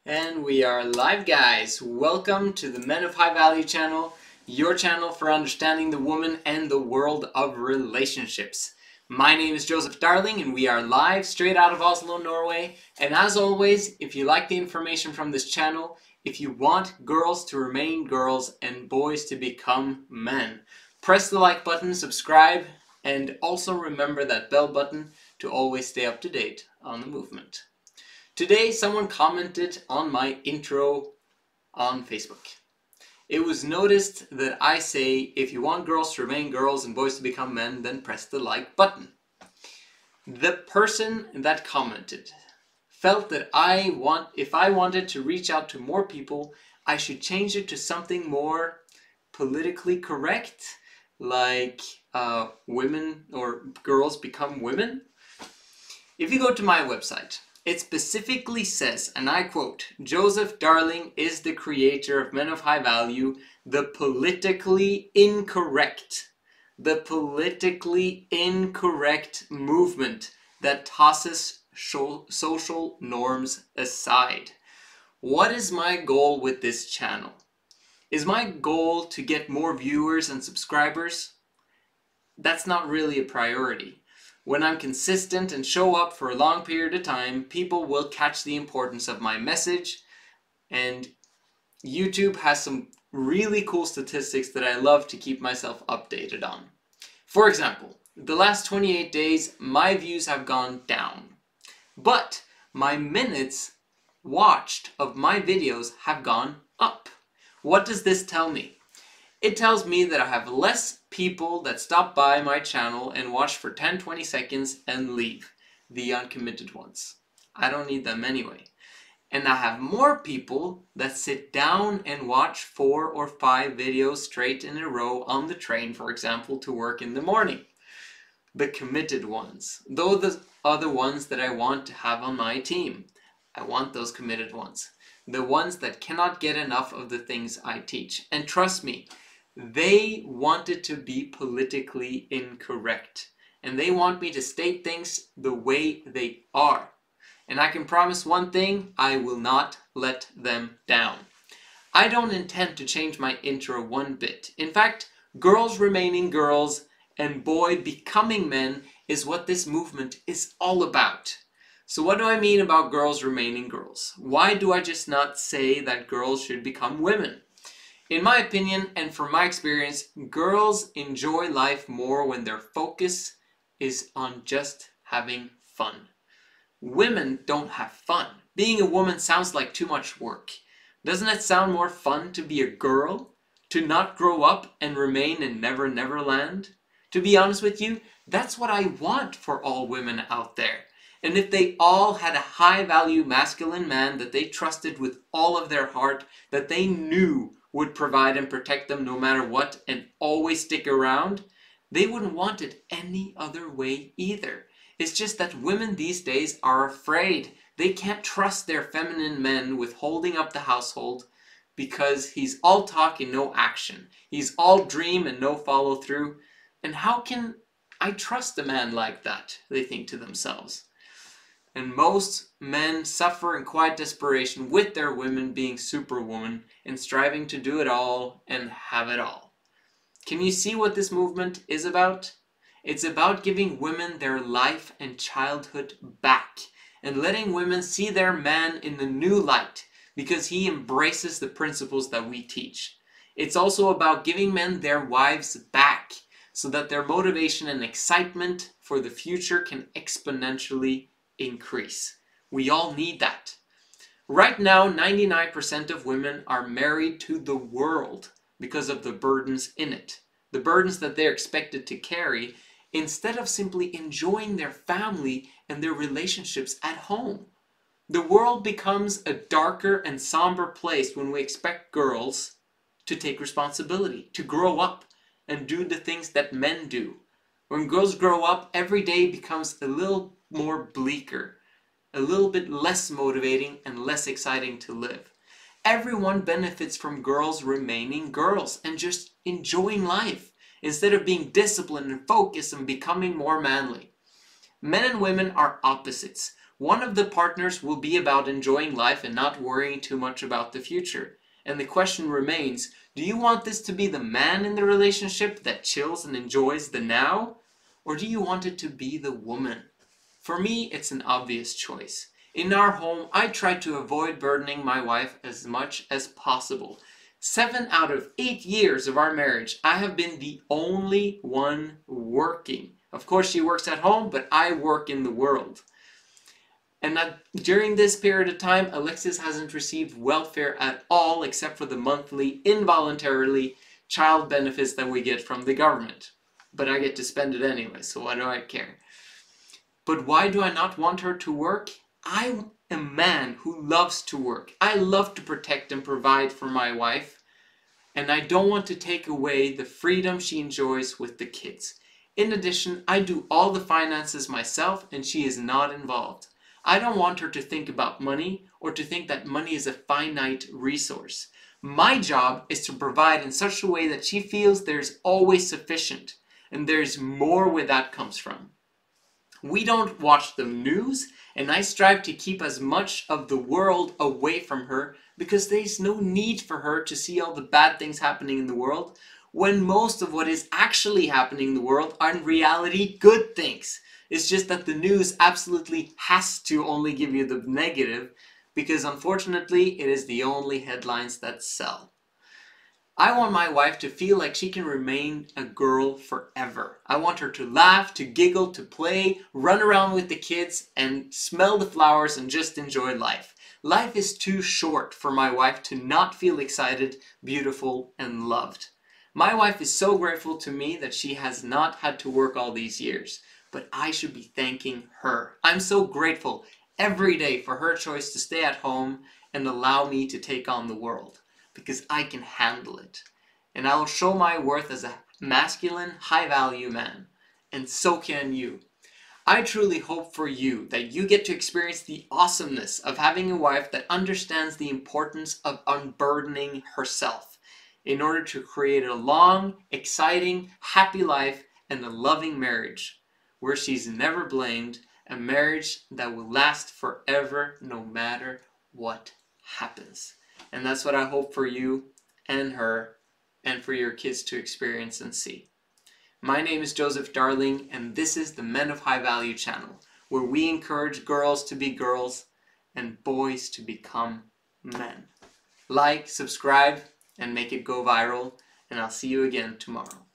And we are live, guys. Welcome to the Men of High Value channel, your channel for understanding the woman and the world of relationships. My name is Joseph Darling and we are live straight out of Oslo, Norway. And as always, if you like the information from this channel, if you want girls to remain girls and boys to become men, press the like button, subscribe, and also remember that bell button to always stay up to date on the movement. Today, someone commented on my intro on Facebook. It was noticed that I say, if you want girls to remain girls and boys to become men, then press the like button. The person that commented felt that if I wanted to reach out to more people, I should change it to something more politically correct, like women or girls become women. If you go to my website, it specifically says, and I quote, Joseph Darling is the creator of Men of High Value, the politically incorrect movement that tosses social norms aside. What is my goal with this channel? Is my goal to get more viewers and subscribers? That's not really a priority. When I'm consistent and show up for a long period of time, people will catch the importance of my message, and YouTube has some really cool statistics that I love to keep myself updated on. For example, the last 28 days, my views have gone down, but my minutes watched of my videos have gone up. What does this tell me? It tells me that I have less people that stop by my channel and watch for 10-20 seconds and leave, the uncommitted ones. I don't need them anyway. And I have more people that sit down and watch 4 or 5 videos straight in a row on the train, for example, to work in the morning. The committed ones. Those are the ones that I want to have on my team. I want those committed ones. The ones that cannot get enough of the things I teach. And trust me, they want it to be politically incorrect. And they want me to state things the way they are. And I can promise one thing, I will not let them down. I don't intend to change my intro one bit. In fact, girls remaining girls and boy becoming men is what this movement is all about. So what do I mean about girls remaining girls? Why do I just not say that girls should become women? In my opinion, and from my experience, girls enjoy life more when their focus is on just having fun. Women don't have fun. Being a woman sounds like too much work. Doesn't it sound more fun to be a girl? To not grow up and remain in Never Never Land? To be honest with you, that's what I want for all women out there. And if they all had a high-value masculine man that they trusted with all of their heart, that they knew would provide and protect them no matter what and always stick around, they wouldn't want it any other way either. It's just that women these days are afraid. They can't trust their feminine men with holding up the household because he's all talk and no action. He's all dream and no follow through. And how can I trust a man like that? They think to themselves. And most men suffer in quiet desperation with their women being superwoman and striving to do it all and have it all. Can you see what this movement is about? It's about giving women their life and childhood back and letting women see their man in the new light because he embraces the principles that we teach. It's also about giving men their wives back so that their motivation and excitement for the future can exponentially increase. We all need that. Right now, 99% of women are married to the world because of the burdens in it. The burdens that they're expected to carry instead of simply enjoying their family and their relationships at home. The world becomes a darker and somber place when we expect girls to take responsibility, to grow up and do the things that men do. When girls grow up, every day becomes a little more bleaker, a little bit less motivating and less exciting to live. Everyone benefits from girls remaining girls and just enjoying life instead of being disciplined and focused and becoming more manly. Men and women are opposites. One of the partners will be about enjoying life and not worrying too much about the future. And the question remains, do you want this to be the man in the relationship that chills and enjoys the now? Or do you want it to be the woman? For me, it's an obvious choice. In our home, I try to avoid burdening my wife as much as possible. 7 out of 8 years of our marriage, I have been the only one working. Of course, she works at home, but I work in the world. And during this period of time, Alexis hasn't received welfare at all except for the monthly, involuntarily, child benefits that we get from the government. But I get to spend it anyway, so why do I care? But why do I not want her to work? I'm a man who loves to work. I love to protect and provide for my wife. And I don't want to take away the freedom she enjoys with the kids. In addition, I do all the finances myself and she is not involved. I don't want her to think about money or to think that money is a finite resource. My job is to provide in such a way that she feels there's always sufficient and there's more where that comes from. We don't watch the news, and I strive to keep as much of the world away from her because there's no need for her to see all the bad things happening in the world when most of what is actually happening in the world are in reality good things. It's just that the news absolutely has to only give you the negative because unfortunately it is the only headlines that sell. I want my wife to feel like she can remain a girl forever. I want her to laugh, to giggle, to play, run around with the kids, and smell the flowers and just enjoy life. Life is too short for my wife to not feel excited, beautiful, and loved. My wife is so grateful to me that she has not had to work all these years, but I should be thanking her. I'm so grateful every day for her choice to stay at home and allow me to take on the world. Because I can handle it. And I will show my worth as a masculine, high-value man. And so can you. I truly hope for you that you get to experience the awesomeness of having a wife that understands the importance of unburdening herself in order to create a long, exciting, happy life and a loving marriage where she's never blamed, a marriage that will last forever no matter what happens. And that's what I hope for you and her and for your kids to experience and see. My name is Joseph Darling, and this is the Men of High Value channel, where we encourage girls to be girls and boys to become men. Like, subscribe, and make it go viral, and I'll see you again tomorrow.